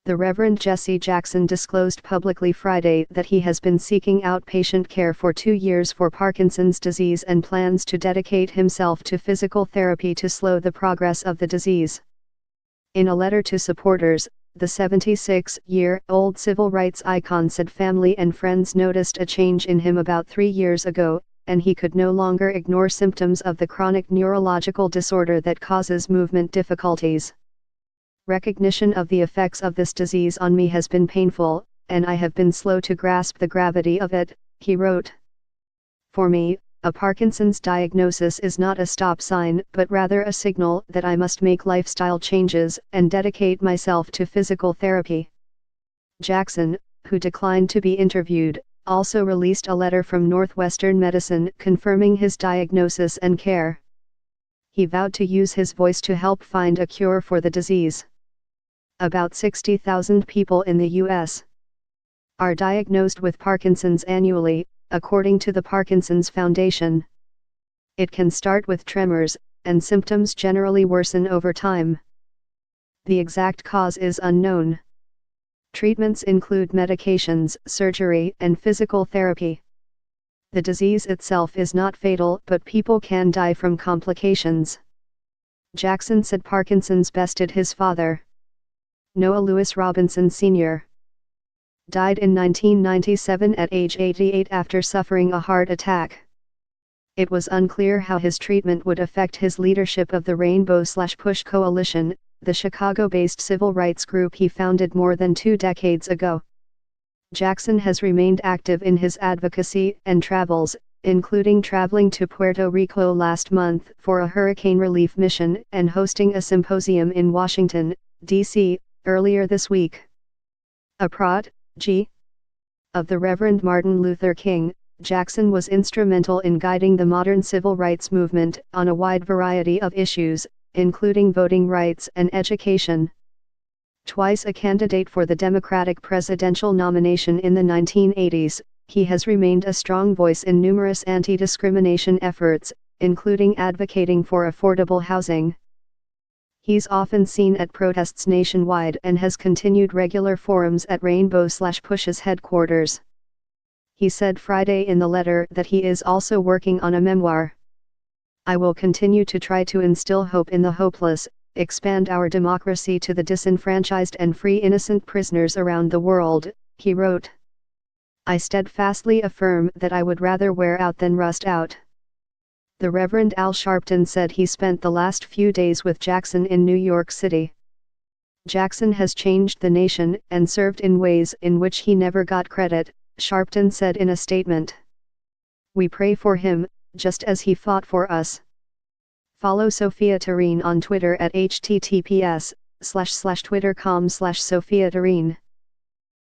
The Reverend Jesse Jackson disclosed publicly Friday that he has been seeking outpatient care for 2 years for Parkinson's disease and plans to dedicate himself to physical therapy to slow the progress of the disease. In a letter to supporters, the 76-year-old civil rights icon said family and friends noticed a change in him about 3 years ago, and he could no longer ignore symptoms of the chronic neurological disorder that causes movement difficulties. Recognition of the effects of this disease on me has been painful, and I have been slow to grasp the gravity of it, he wrote. For me, a Parkinson's diagnosis is not a stop sign but rather a signal that I must make lifestyle changes and dedicate myself to physical therapy. Jackson, who declined to be interviewed, also released a letter from Northwestern Medicine confirming his diagnosis and care. He vowed to use his voice to help find a cure for the disease. About 60,000 people in the U.S. are diagnosed with Parkinson's annually, according to the Parkinson's Foundation. It can start with tremors, and symptoms generally worsen over time. The exact cause is unknown. Treatments include medications, surgery, and physical therapy. The disease itself is not fatal, but people can die from complications. Jackson said Parkinson's bested his father. Noah Lewis Robinson Sr. died in 1997 at age 88 after suffering a heart attack. It was unclear how his treatment would affect his leadership of the Rainbow/Push Coalition, the Chicago-based civil rights group he founded more than 2 decades ago. Jackson has remained active in his advocacy and travels, including traveling to Puerto Rico last month for a hurricane relief mission and hosting a symposium in Washington, D.C., earlier this week. A protege of the Reverend Martin Luther King, Jackson was instrumental in guiding the modern civil rights movement on a wide variety of issues, including voting rights and education. Twice a candidate for the Democratic presidential nomination in the 1980s, he has remained a strong voice in numerous anti-discrimination efforts, including advocating for affordable housing. He's often seen at protests nationwide and has continued regular forums at Rainbow/Push's headquarters. He said Friday in the letter that he is also working on a memoir. I will continue to try to instill hope in the hopeless, expand our democracy to the disenfranchised and free innocent prisoners around the world, he wrote. I steadfastly affirm that I would rather wear out than rust out. The Reverend Al Sharpton said he spent the last few days with Jackson in New York City. Jackson has changed the nation and served in ways in which he never got credit, Sharpton said in a statement. We pray for him, just as he fought for us. Follow Sophia Tureen on Twitter at https://twitter.com/Sophia Tureen.